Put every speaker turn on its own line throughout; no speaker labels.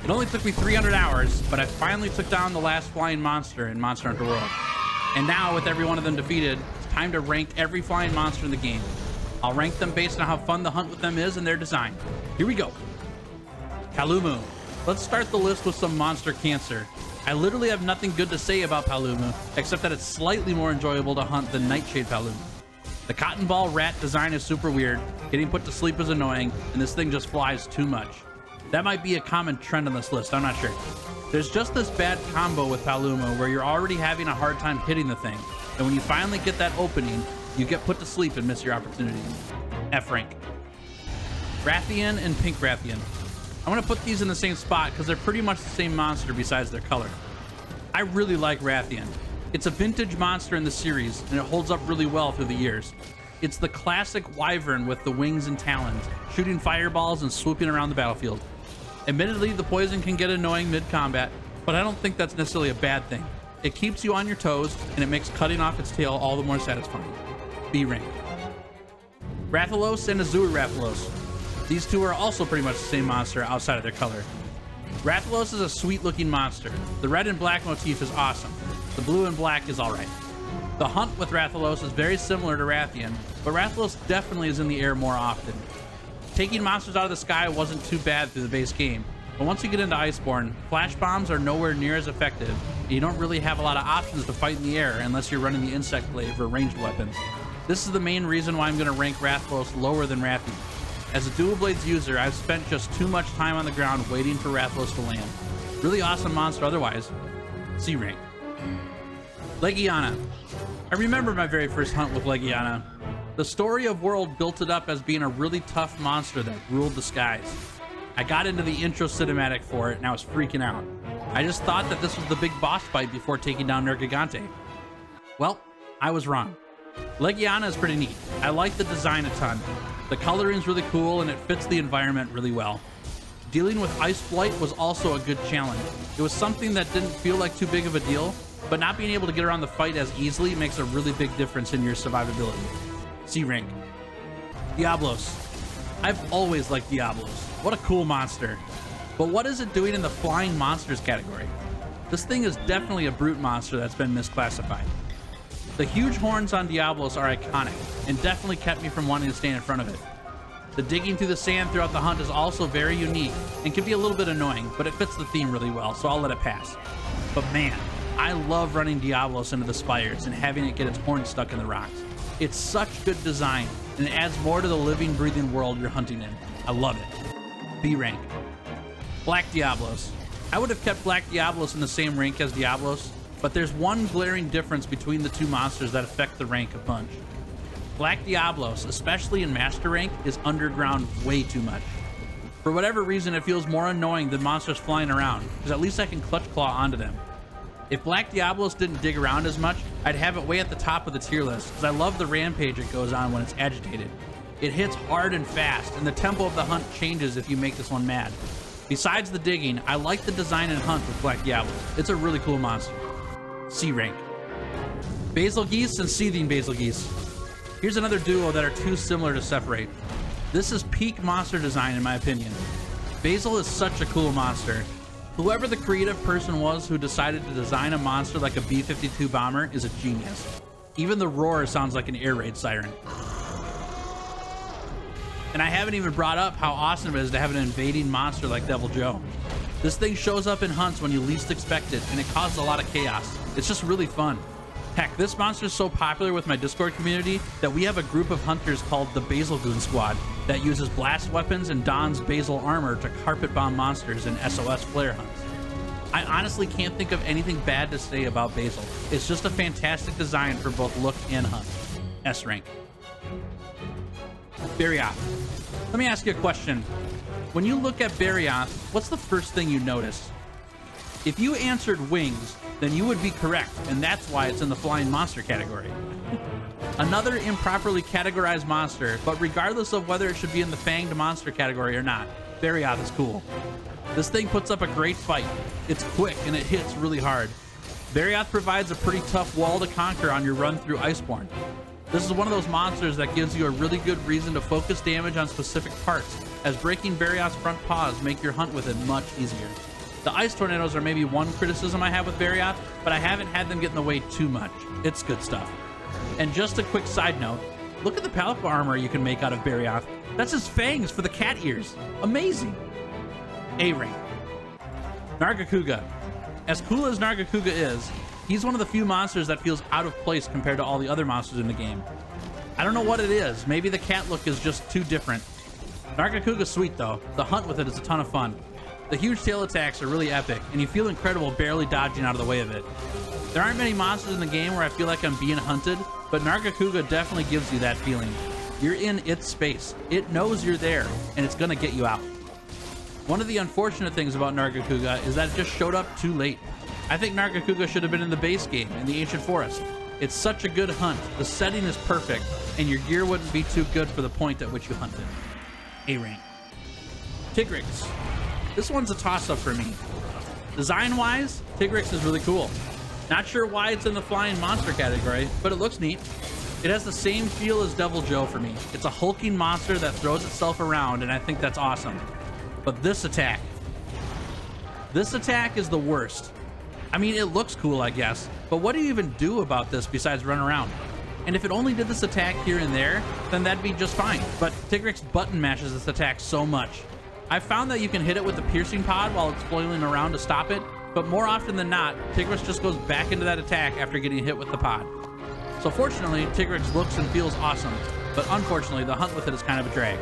It only took me 300 hours, but I finally took down the last flying monster in Monster Hunter World. And now, with every one of them defeated, it's time to rank every flying monster in the game. I'll rank them based on how fun the hunt with them is and their design. Here we go. Paolumu. Let's start the list with some monster cancer. I literally have nothing good to say about Paolumu, except that it's slightly more enjoyable to hunt than Nightshade Paolumu. The cotton ball rat design is super weird, getting put to sleep is annoying, and this thing just flies too much. That might be a common trend on this list, I'm not sure. There's just this bad combo with Paolumu where you're already having a hard time hitting the thing, and when you finally get that opening, you get put to sleep and miss your opportunity. F rank. Rathian and Pink Rathian. I'm gonna put these in the same spot because they're pretty much the same monster besides their color. I really like Rathian. It's a vintage monster in the series, and it holds up really well through the years. It's the classic wyvern with the wings and talons, shooting fireballs and swooping around the battlefield. Admittedly, the poison can get annoying mid-combat, but I don't think that's necessarily a bad thing. It keeps you on your toes, and it makes cutting off its tail all the more satisfying. B rank. Rathalos and Azure Rathalos. These two are also pretty much the same monster outside of their color. Rathalos is a sweet-looking monster. The red and black motif is awesome. The blue and black is alright. The hunt with Rathalos is very similar to Rathian, but Rathalos definitely is in the air more often. Taking monsters out of the sky wasn't too bad through the base game, but once you get into Iceborne, flash bombs are nowhere near as effective, and you don't really have a lot of options to fight in the air unless you're running the insect glaive or ranged weapons. This is the main reason why I'm going to rank Rathalos lower than Rathian. As a dual blades user, I've spent just too much time on the ground waiting for Rathalos to land. Really awesome monster otherwise. C rank. Legiana. I remember my very first hunt with Legiana. The story of World built it up as being a really tough monster that ruled the skies. I got into the intro cinematic for it and I was freaking out. I just thought that this was the big boss fight before taking down Nargacuga. Well, I was wrong. Legiana is pretty neat. I like the design a ton. The coloring's really cool and it fits the environment really well. Dealing with Ice Blight was also a good challenge. It was something that didn't feel like too big of a deal, but not being able to get around the fight as easily makes a really big difference in your survivability. C rank. Diablos. I've always liked Diablos. What a cool monster. But what is it doing in the flying monsters category? This thing is definitely a brute monster that's been misclassified. The huge horns on Diablos are iconic and definitely kept me from wanting to stand in front of it. The digging through the sand throughout the hunt is also very unique and can be a little bit annoying, but it fits the theme really well, so I'll let it pass. But man, I love running Diablos into the spires and having it get its horns stuck in the rocks. It's such good design, and it adds more to the living, breathing world you're hunting in. I love it. B rank. Black Diablos. I would have kept Black Diablos in the same rank as Diablos, but there's one glaring difference between the two monsters that affect the rank a bunch. Black Diablos, especially in Master Rank, is underground way too much. For whatever reason, it feels more annoying than monsters flying around, because at least I can clutch claw onto them. If Black Diablos didn't dig around as much, I'd have it way at the top of the tier list, because I love the rampage it goes on when it's agitated. It hits hard and fast, and the tempo of the hunt changes if you make this one mad. Besides the digging, I like the design and hunt with Black Diablos. It's a really cool monster. C rank. Bazelgeuse and Seething Bazelgeuse. Here's another duo that are too similar to separate. This is peak monster design in my opinion. Bazel is such a cool monster. Whoever the creative person was who decided to design a monster like a B-52 bomber is a genius. Even the roar sounds like an air raid siren. And I haven't even brought up how awesome it is to have an invading monster like Devil Joe. This thing shows up in hunts when you least expect it, and it causes a lot of chaos. It's just really fun. Heck, this monster is so popular with my Discord community that we have a group of hunters called the Bazelgeuse Squad that uses blast weapons and dons Bazel armor to carpet bomb monsters in SOS flare hunts. I honestly can't think of anything bad to say about Bazel. It's just a fantastic design for both look and hunt. S rank. Barioth. Let me ask you a question. When you look at Barioth, what's the first thing you notice? If you answered wings, then you would be correct, and that's why it's in the flying monster category. Another improperly categorized monster, but regardless of whether it should be in the fanged monster category or not, Barioth is cool. This thing puts up a great fight. It's quick and it hits really hard. Barioth provides a pretty tough wall to conquer on your run through Iceborne. This is one of those monsters that gives you a really good reason to focus damage on specific parts, as breaking Barioth's front paws make your hunt with it much easier. The ice tornadoes are maybe one criticism I have with Barioth, but I haven't had them get in the way too much. It's good stuff. And just a quick side note, look at the palatable armor you can make out of Barioth. That's his fangs for the cat ears. Amazing. A rank. Nargacuga. As cool as Nargacuga is, he's one of the few monsters that feels out of place compared to all the other monsters in the game. I don't know what it is. Maybe the cat look is just too different. Nargacuga's sweet though. The hunt with it is a ton of fun. The huge tail attacks are really epic, and you feel incredible barely dodging out of the way of it. There aren't many monsters in the game where I feel like I'm being hunted, but Nargacuga definitely gives you that feeling. You're in its space. It knows you're there, and it's gonna get you out. One of the unfortunate things about Nargacuga is that it just showed up too late. I think Nargacuga should have been in the base game, in the Ancient Forest. It's such a good hunt, the setting is perfect, and your gear wouldn't be too good for the point at which you hunted. A rank. Tigrex. This one's a toss-up for me. Design-wise, Tigrex is really cool. Not sure why it's in the flying monster category, but it looks neat. It has the same feel as Deviljho for me. It's a hulking monster that throws itself around, and I think that's awesome. But this attack is the worst. I mean, it looks cool, I guess, but what do you even do about this besides run around? And if it only did this attack here and there, then that'd be just fine. But Tigrex button mashes this attack so much. I've found that you can hit it with the piercing pod while it's flailing around to stop it, but more often than not, Tigrex just goes back into that attack after getting hit with the pod. So fortunately, Tigrex looks and feels awesome, but unfortunately, the hunt with it is kind of a drag.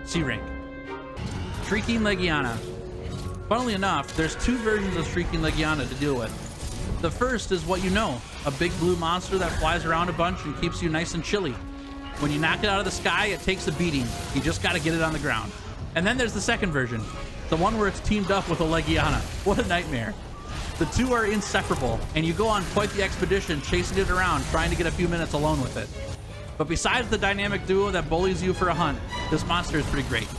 C rank. Shrieking Legiana. Funnily enough, there's two versions of Shrieking Legiana to deal with. The first is what you know, a big blue monster that flies around a bunch and keeps you nice and chilly. When you knock it out of the sky, it takes a beating. You just gotta get it on the ground. And then there's the second version, the one where it's teamed up with a Legiana. What a nightmare. The two are inseparable, and you go on quite the expedition chasing it around, trying to get a few minutes alone with it. But besides the dynamic duo that bullies you for a hunt, this monster is pretty great.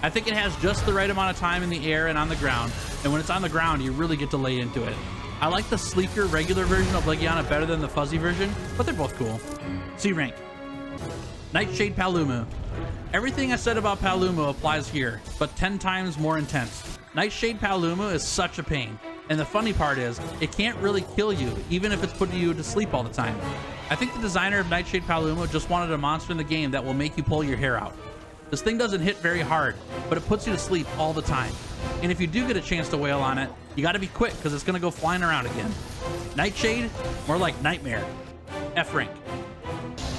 I think it has just the right amount of time in the air and on the ground, and when it's on the ground, you really get to lay into it. I like the sleeker, regular version of Legiana better than the fuzzy version, but they're both cool. C rank. Nightshade Paolumu. Everything I said about Paolumu applies here, but 10 times more intense. Nightshade Paolumu is such a pain, and the funny part is, it can't really kill you, even if it's putting you to sleep all the time. I think the designer of Nightshade Paolumu just wanted a monster in the game that will make you pull your hair out. This thing doesn't hit very hard, but it puts you to sleep all the time. And if you do get a chance to wail on it, you gotta be quick because it's gonna go flying around again. Nightshade? More like nightmare. F rank.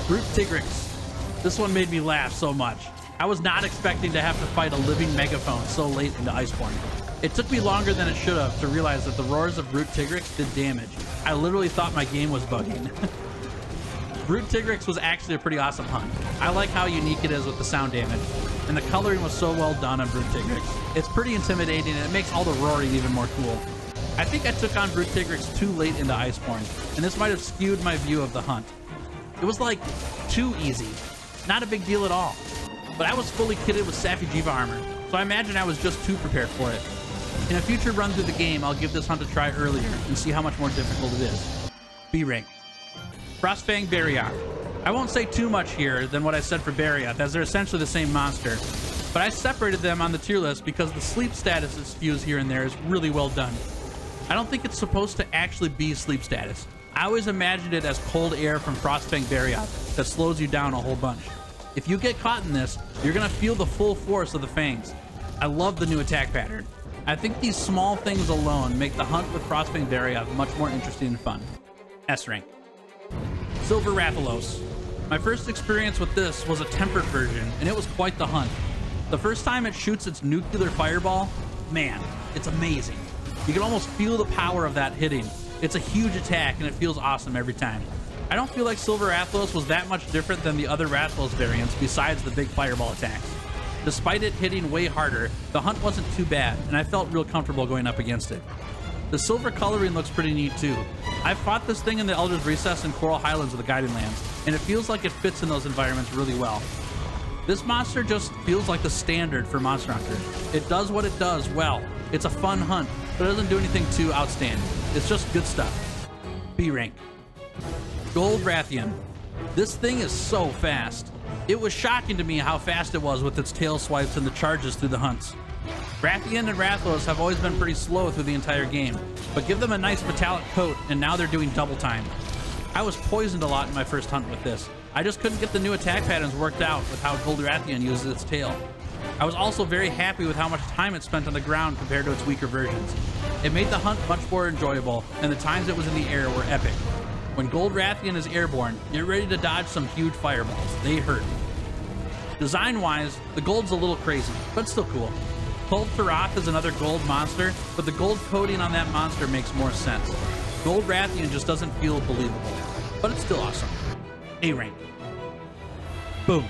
Brute Tigrex. This one made me laugh so much. I was not expecting to have to fight a living megaphone so late into Iceborne. It took me longer than it should have to realize that the roars of Brute Tigrex did damage. I literally thought my game was bugging. Brute Tigrex was actually a pretty awesome hunt. I like how unique it is with the sound damage, and the coloring was so well done on Brute Tigrex. It's pretty intimidating, and it makes all the roaring even more cool. I think I took on Brute Tigrex too late into Iceborne, and this might have skewed my view of the hunt. It was like, too easy. Not a big deal at all. But I was fully kitted with Safi'jiiva armor, so I imagine I was just too prepared for it. In a future run through the game, I'll give this hunt a try earlier and see how much more difficult it is. B rank. Frostfang Barioth. I won't say too much here than what I said for Barioth, as they're essentially the same monster, but I separated them on the tier list because the sleep status it spews here and there is really well done. I don't think it's supposed to actually be sleep status. I always imagined it as cold air from Frostfang Barioth that slows you down a whole bunch. If you get caught in this, you're gonna feel the full force of the fangs. I love the new attack pattern. I think these small things alone make the hunt with Frostfang Barioth much more interesting and fun. S rank. Silver Rathalos. My first experience with this was a tempered version, and it was quite the hunt. The first time it shoots its nuclear fireball, man, it's amazing. You can almost feel the power of that hitting. It's a huge attack, and it feels awesome every time. I don't feel like Silver Rathalos was that much different than the other Rathalos variants besides the big fireball attacks. Despite it hitting way harder, the hunt wasn't too bad, and I felt real comfortable going up against it. The silver coloring looks pretty neat too. I've fought this thing in the Elder's Recess and Coral Highlands of the Guiding Lands, and it feels like it fits in those environments really well. This monster just feels like the standard for Monster Hunter. It does what it does well. It's a fun hunt, but it doesn't do anything too outstanding. It's just good stuff. B rank. Gold Rathian. This thing is so fast. It was shocking to me how fast it was with its tail swipes and the charges through the hunts. Rathian and Rathalos have always been pretty slow through the entire game, but give them a nice metallic coat and now they're doing double time. I was poisoned a lot in my first hunt with this. I just couldn't get the new attack patterns worked out with how Gold Rathian uses its tail. I was also very happy with how much time it spent on the ground compared to its weaker versions. It made the hunt much more enjoyable, and the times it was in the air were epic. When Gold Rathian is airborne, you're ready to dodge some huge fireballs. They hurt. Design-wise, the gold's a little crazy, but still cool. Gold Taroth is another gold monster, but the gold coating on that monster makes more sense. Gold Rathian just doesn't feel believable, but it's still awesome. A rank. Boom.